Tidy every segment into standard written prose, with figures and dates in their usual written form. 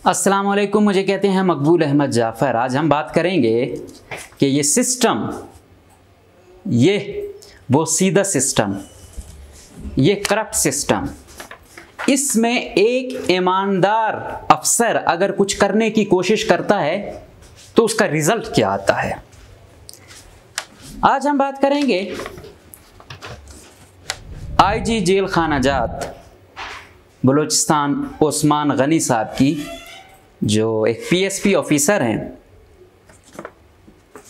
अस्सलाम वालेकुम, मुझे कहते हैं मकबूल अहमद जाफ़र। आज हम बात करेंगे कि ये सिस्टम, ये वो सीधा सिस्टम, ये करप्ट सिस्टम, इसमें एक ईमानदार अफसर अगर कुछ करने की कोशिश करता है तो उसका रिज़ल्ट क्या आता है। आज हम बात करेंगे आईजी जेल खाना जात बलूचिस्तान उस्मान गनी साहब की, जो एक पीएसपी ऑफिसर हैं।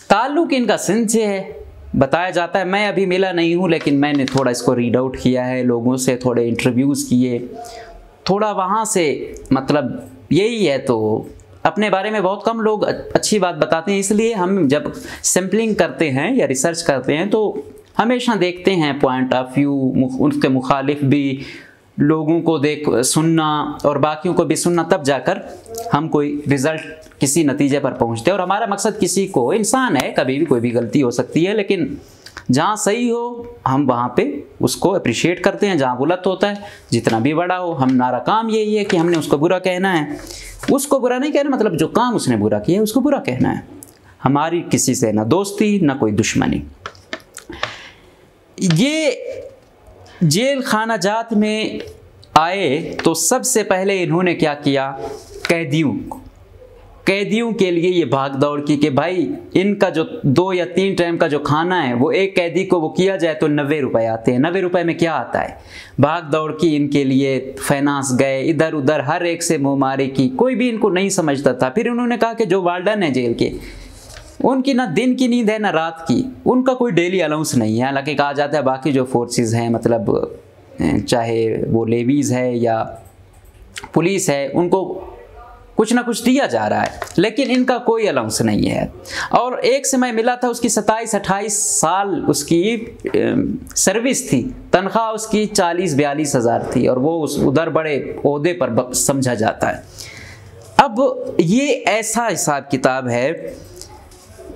ताल्लुक इनका सिंध से है, बताया जाता है। मैं अभी मिला नहीं हूँ, लेकिन मैंने थोड़ा इसको रीड आउट किया है, लोगों से थोड़े इंटरव्यूज़ किए, थोड़ा वहाँ से मतलब यही है। तो अपने बारे में बहुत कम लोग अच्छी बात बताते हैं, इसलिए हम जब सैम्पलिंग करते हैं या रिसर्च करते हैं तो हमेशा देखते हैं पॉइंट ऑफ व्यू, उनके मुखालिफ भी लोगों को सुनना और बाकियों को भी सुनना, तब जाकर हम कोई रिज़ल्ट, किसी नतीजे पर पहुंचते हैं। और हमारा मकसद किसी को, इंसान है, कभी भी कोई भी गलती हो सकती है, लेकिन जहाँ सही हो हम वहाँ पे उसको अप्रिशिएट करते हैं, जहाँ गलत होता है जितना भी बड़ा हो, हमारा काम यही है कि हमने उसको बुरा कहना है। उसको बुरा नहीं कहना, मतलब जो काम उसने बुरा किया है उसको बुरा कहना है। हमारी किसी से ना दोस्ती ना कोई दुश्मनी। ये जेल खाना जात में आए तो सबसे पहले इन्होंने क्या किया, कैदियों के लिए ये भाग दौड़ की कि भाई इनका जो 2 या 3 टाइम का जो खाना है वो एक कैदी को वो किया जाए तो 90 रुपए आते हैं। 90 रुपए में क्या आता है। भाग दौड़ की इनके लिए, फाइनेंस गए, इधर उधर हर एक से मुँहमारी की, कोई भी इनको नहीं समझता था। फिर उन्होंने कहा कि जो वार्डन है जेल के, उनकी ना दिन की नींद है ना रात की, उनका कोई डेली अलाउंस नहीं है। हालांकि कहा जाता है बाकी जो फोर्सेस हैं, मतलब चाहे वो लेवीज़ है या पुलिस है, उनको कुछ ना कुछ दिया जा रहा है, लेकिन इनका कोई अलाउंस नहीं है। और एक समय मिला था, उसकी 27-28 साल उसकी सर्विस थी, तनख्वाह उसकी 40-42 हज़ार थी, और वो उधर बड़े ओहदे पर समझा जाता है। अब ये ऐसा हिसाब किताब है।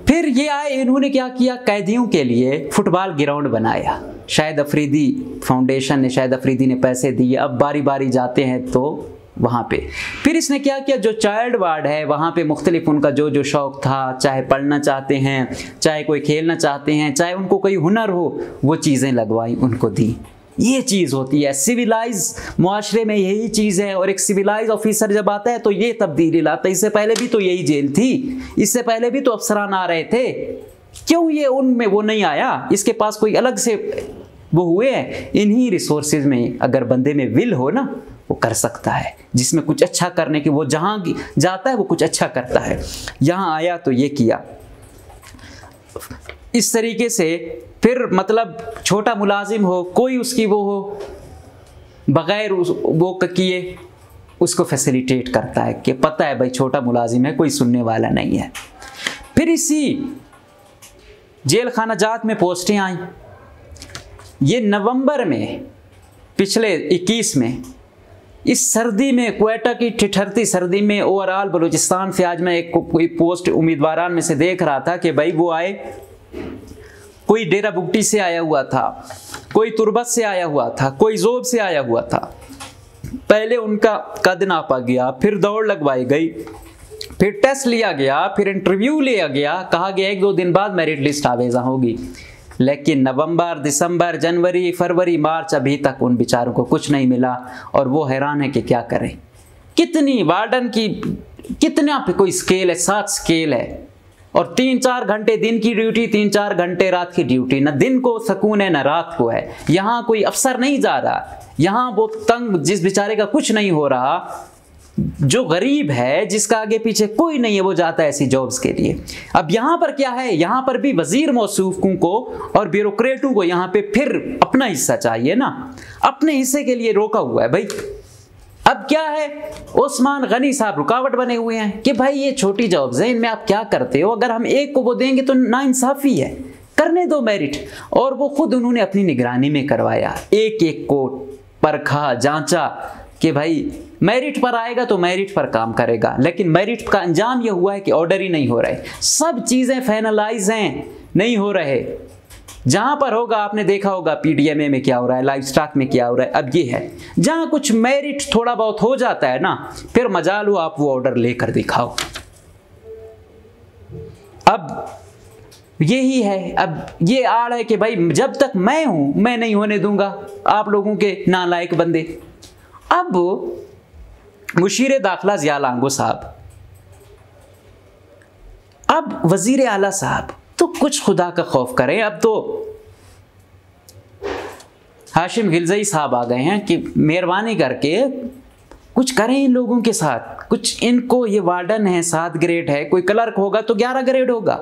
फिर ये आए, इन्होंने क्या किया, कैदियों के लिए फुटबॉल ग्राउंड बनाया। शाहिद अफरीदी फाउंडेशन ने, शाहिद अफरीदी ने पैसे दिए। अब बारी बारी जाते हैं तो वहाँ पे फिर इसने क्या किया, जो चाइल्ड वार्ड है वहाँ पे मुख्तलिफ उनका जो जो शौक़ था, चाहे पढ़ना चाहते हैं, चाहे कोई खेलना चाहते हैं, चाहे उनको कोई हुनर हो, वो चीज़ें लगवाई, उनको दी। ये चीज़ होती है सिविलाइज मुआशरे में, यही चीज़ है। और एक सिविलाइज ऑफिसर जब आता है तो ये तब्दीली लाता है। इससे पहले भी तो यही जेल थी, इससे पहले भी तो अफसरान आ रहे थे, क्यों ये उनमें वो नहीं आया? इसके पास कोई अलग से वो हुए हैं। इन्हीं रिसोर्सेज में अगर बंदे में विल हो ना, वो कर सकता है, जिसमें कुछ अच्छा करने की, वो जहाँ जाता है वो कुछ अच्छा करता है। यहाँ आया तो ये किया इस तरीके से। फिर मतलब छोटा मुलाजिम हो, कोई उसकी वो हो, बग़ैर वो किए उसको फैसिलिटेट करता है कि पता है भाई छोटा मुलाजिम है, कोई सुनने वाला नहीं है। फिर इसी जेल खाना जात में पोस्टें आई। ये नवंबर में पिछले 21 में, इस सर्दी में, क्वेटा की ठिठरती सर्दी में, ओवरऑल बलूचिस्तान से आज मैं एक कोई पोस्ट उम्मीदवारान में से देख रहा था कि भाई वो आए, कोई डेरा बुगटी से आया हुआ था, कोई तुरबत से आया हुआ था, कोई जोब से आया हुआ था। पहले उनका कद नापा गया, फिर दौड़ लगवाई गई, फिर टेस्ट लिया गया, फिर इंटरव्यू लिया गया, कहा गया 1-2 दिन बाद मेरिट लिस्ट आवेजा होगी। लेकिन नवंबर, दिसंबर, जनवरी, फरवरी, मार्च, अभी तक उन बेचारों को कुछ नहीं मिला। और वो हैरान है कि क्या करें। कितनी वार्डन की, कितना पे कोई स्केल है, 7 स्केल है, और 3-4 घंटे दिन की ड्यूटी, 3-4 घंटे रात की ड्यूटी। न दिन को सुकून है न रात को है। यहाँ कोई अफसर नहीं जा रहा, यहाँ वो तंग, जिस बेचारे का कुछ नहीं हो रहा, जो गरीब है, जिसका आगे पीछे कोई नहीं है, वो जाता है ऐसी जॉब्स के लिए। अब यहाँ पर क्या है, यहाँ पर भी वजीर मौसूफों को और ब्यूरोक्रेटों को यहाँ पे फिर अपना हिस्सा चाहिए ना, अपने हिस्से के लिए रोका हुआ है भाई। अब क्या है, उस्मान गनी साहब रुकावट बने हुए हैं कि भाई ये छोटी जॉब्स हैं, इनमें आप क्या करते हो, अगर हम एक को वो देंगे तो नाइंसाफी है, करने दो मेरिट। और वो खुद उन्होंने अपनी निगरानी में करवाया, एक एक को परखा, जांचा कि भाई मेरिट पर आएगा तो मेरिट पर काम करेगा। लेकिन मेरिट का अंजाम यह हुआ है कि ऑर्डर ही नहीं हो रहे, सब चीज़ें फाइनलाइज हैं, नहीं हो रहे। जहां पर होगा आपने देखा होगा पीडीएमए में क्या हो रहा है, लाइव स्टॉक में क्या हो रहा है। अब ये है जहां कुछ मेरिट थोड़ा बहुत हो जाता है ना, फिर मजाल हो आप वो ऑर्डर लेकर दिखाओ। अब यही है, अब ये आड़ है कि भाई जब तक मैं हूं मैं नहीं होने दूंगा आप लोगों के नालायक बंदे। अब मुशीर दाखिला ज़िया लांगो साहब, अब वजीर आला साहब, तो कुछ खुदा का खौफ करें। अब तो हाशिम गिलज़ई साहब आ गए हैं कि मेहरबानी करके कुछ करें इन लोगों के साथ, कुछ इनको, ये वार्डन है 7 ग्रेड है, कोई क्लर्क होगा तो 11 ग्रेड होगा,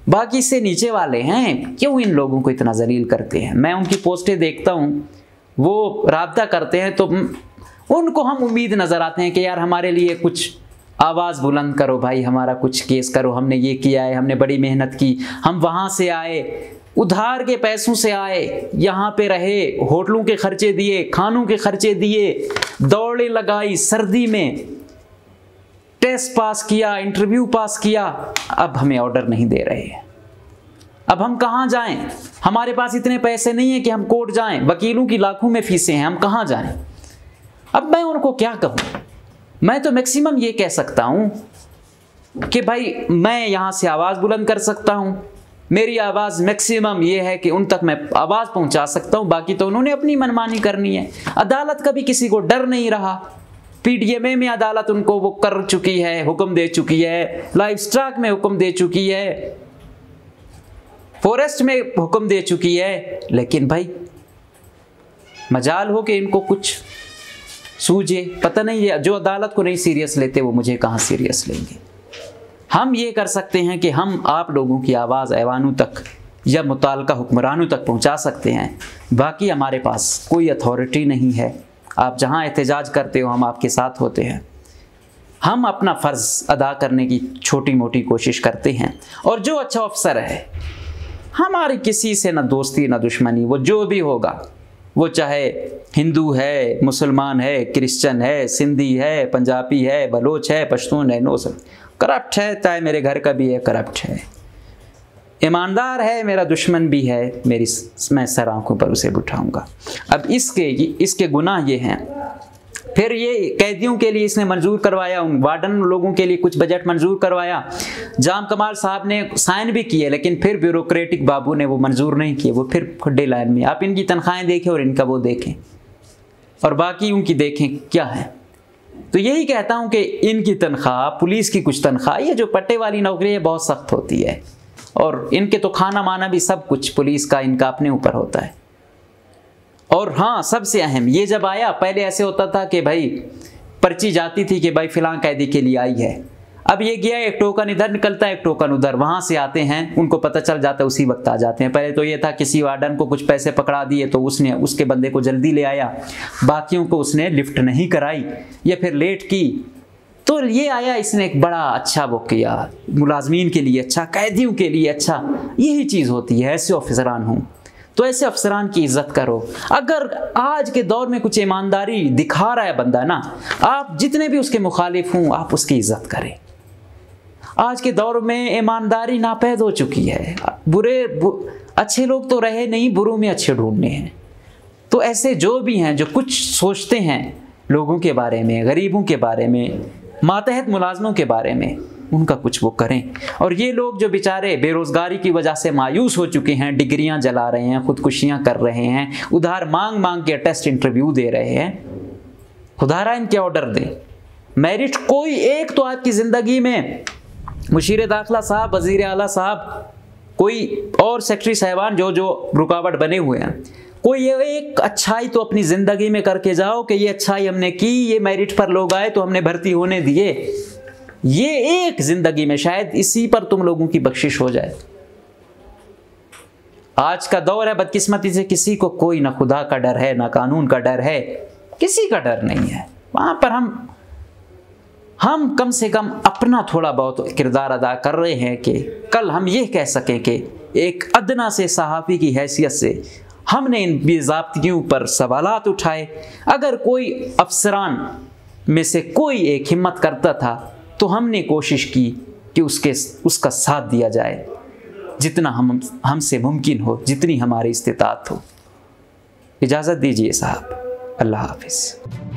बाकी से नीचे वाले हैं, क्यों इन लोगों को इतना जलील करते हैं। मैं उनकी पोस्टें देखता हूँ, वो राब्ता करते हैं तो उनको हम उम्मीद नज़र आते हैं कि यार हमारे लिए कुछ आवाज़ बुलंद करो भाई, हमारा कुछ केस करो, हमने ये किया है, हमने बड़ी मेहनत की, हम वहाँ से आए, उधार के पैसों से आए, यहाँ पे रहे, होटलों के खर्चे दिए, खानों के खर्चे दिए, दौड़ें लगाई, सर्दी में टेस्ट पास किया, इंटरव्यू पास किया, अब हमें ऑर्डर नहीं दे रहे हैं। अब हम कहाँ जाएं? हमारे पास इतने पैसे नहीं है कि हम कोर्ट जाएं, वकीलों की लाखों में फीसें हैं, हम कहाँ जाएं? अब मैं उनको क्या कहूँ? मैं तो मैक्सिमम ये कह सकता हूँ कि भाई मैं यहाँ से आवाज़ बुलंद कर सकता हूँ, मेरी आवाज़ मैक्सिमम ये है कि उन तक मैं आवाज़ पहुँचा सकता हूँ, बाकी तो उन्होंने अपनी मनमानी करनी है। अदालत का भी किसी को डर नहीं रहा, पीडीएमए में अदालत उनको वो कर चुकी है, हुक्म दे चुकी है, लाइव स्टॉक में हुक्म दे चुकी है, फॉरेस्ट में हुक्म दे चुकी है, लेकिन भाई मजाल हो कि इनको कुछ सूझे। पता नहीं है, जो अदालत को नहीं सीरियस लेते वो मुझे कहाँ सीरियस लेंगे। हम ये कर सकते हैं कि हम आप लोगों की आवाज़ ऐवानों तक या मुताल्लिका हुक्मरानों तक पहुँचा सकते हैं, बाकी हमारे पास कोई अथॉरिटी नहीं है। आप जहाँ एहतजाज करते हो हम आपके साथ होते हैं, हम अपना फ़र्ज़ अदा करने की छोटी मोटी कोशिश करते हैं। और जो अच्छा अफसर है, हमारी किसी से ना दोस्ती ना दुश्मनी, वो जो भी होगा, वो चाहे हिंदू है, मुसलमान है, क्रिश्चियन है, सिंधी है, पंजाबी है, बलोच है, पश्तून है, नो सब करप्ट है, चाहे मेरे घर का भी है करप्ट है, ईमानदार है, मेरा दुश्मन भी है, मैं सर आंखों पर उसे बिठाऊंगा। अब इसके गुनाह ये हैं। फिर ये कैदियों के लिए इसने मंजूर करवाया, उन वार्डन लोगों के लिए कुछ बजट मंजूर करवाया, जाम कमाल साहब ने साइन भी किए, लेकिन फिर ब्यूरोक्रेटिक बाबू ने वो मंजूर नहीं किए, वो फिर खुड्डे लाइन में। आप इनकी तनख्वाहें देखें और इनका वो देखें और बाकी उनकी देखें क्या है। तो यही कहता हूँ कि इनकी तनख्वाह, पुलिस की कुछ तनख्वाह, ये जो पट्टे वाली नौकरी है बहुत सख्त होती है, और इनके तो खाना माना भी सब कुछ पुलिस का इनका अपने ऊपर होता है। और हाँ, सबसे अहम ये जब आया, पहले ऐसे होता था कि भाई पर्ची जाती थी कि भाई फिलां कैदी के लिए आई है, अब ये गया, एक टोकन इधर निकलता है, एक टोकन उधर, वहाँ से आते हैं, उनको पता चल जाता है, उसी वक्त आ जाते हैं। पहले तो ये था किसी वार्डन को कुछ पैसे पकड़ा दिए तो उसने उसके बंदे को जल्दी ले आया, बाकियों को उसने लिफ्ट नहीं कराई या फिर लेट की, तो ये आया, इसने एक बड़ा अच्छा वो किया, मुलाजमीन के लिए अच्छा, कैदियों के लिए अच्छा। यही चीज़ होती है, ऐसे ऑफिसरान हूँ तो ऐसे अफसरान की इज्जत करो। अगर आज के दौर में कुछ ईमानदारी दिखा रहा है बंदा ना, आप जितने भी उसके मुखालिफ हों आप उसकी इज्जत करें। आज के दौर में ईमानदारी नापैद हो चुकी है, अच्छे लोग तो रहे नहीं, बुरों में अच्छे ढूंढने हैं। तो ऐसे जो भी हैं जो कुछ सोचते हैं लोगों के बारे में, गरीबों के बारे में, मातहत मुलाजमों के बारे में, उनका कुछ वो करें। और ये लोग जो बेचारे बेरोज़गारी की वजह से मायूस हो चुके हैं, डिग्रियां जला रहे हैं, खुदकुशियां कर रहे हैं, उधार मांग मांग के टेस्ट इंटरव्यू दे रहे हैं, खुदारा इनके ऑर्डर दें। मेरिट कोई एक तो आपकी ज़िंदगी में, मुशीर दाखिला साहब, वज़ीर आला साहब, कोई और सेक्रेटरी साहिबान जो रुकावट बने हुए हैं, कोई ये एक अच्छाई तो अपनी ज़िंदगी में करके जाओ कि ये अच्छाई हमने की, ये मेरिट पर लोग आए तो हमने भर्ती होने दिए। ये एक ज़िंदगी में शायद इसी पर तुम लोगों की बख्शिश हो जाए। आज का दौर है, बदकिस्मती से किसी को कोई ना खुदा का डर है, ना कानून का डर है, किसी का डर नहीं है। वहाँ पर हम कम से कम अपना थोड़ा बहुत किरदार अदा कर रहे हैं कि कल हम ये कह सकें कि एक अदना से सहाफ़ी की हैसियत से हमने इन बेज़ाब्तियों पर सवालात उठाए। अगर कोई अफसरान में से कोई एक हिम्मत करता था तो हमने कोशिश की कि उसका साथ दिया जाए। जितना हमसे मुमकिन हो, जितनी हमारी इस्तिताअत हो। इजाज़त दीजिए साहब, अल्लाह हाफिज़।